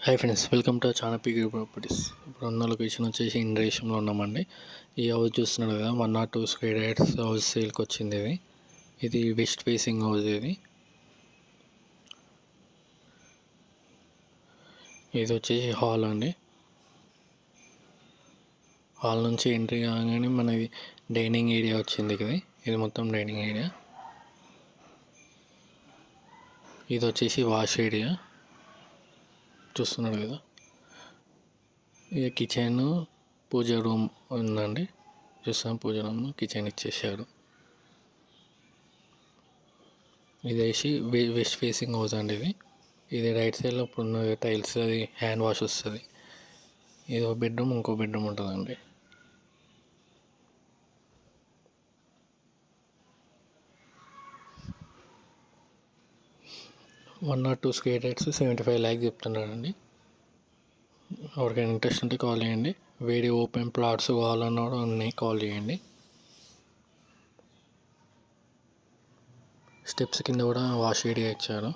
Hi friends, welcome to చాణపి properties. ఇప్పుడు ఉన్న లొకేషన్ వచ్చేసి ఇంద్రేశంలో ఉన్నామండి. ఈ హౌస్ చూస్తున్నారు కదా, 102 స్క్వేర్ యార్డ్స్ హౌస్ సేల్కి వచ్చింది. ఇది వెస్ట్ ఫేసింగ్ హౌస్. ఇది వచ్చేసి హాల్ అండి. హాల్ నుంచి ఎంట్రీ కాగానే మనది డైనింగ్ ఏరియా వచ్చింది. ఇది మొత్తం డైనింగ్ ఏరియా. ఇది వచ్చేసి వాష్ ఏరియా చూస్తున్నారు కదా. ఇక కిచెన్, పూజ రూమ్ ఉందండి. చూస్తాం, పూజ రూమ్, కిచెన్ ఇచ్చేసాడు. ఇది వేసి వెస్ట్ ఫేసింగ్ హౌస్ అండి. ఇది రైట్ సైడ్లో ఇప్పుడు టైల్స్, అది హ్యాండ్ వాష్ వస్తుంది. ఇది ఒక బెడ్రూమ్, ఇంకో బెడ్రూమ్ ఉంటుందండి. One not two square yards 75 lakhs చెప్తున్నారండి. ఎవరికైనా ఇంట్రెస్ట్ ఉంటే కాల్ చేయండి. వేరే ఓపెన్ ప్లాట్స్ కావాలన్నా కూడా ఉన్నాయి, కాల్ చేయండి. స్టెప్స్ కింద కూడా వాష్ ఏరియా ఇచ్చారు.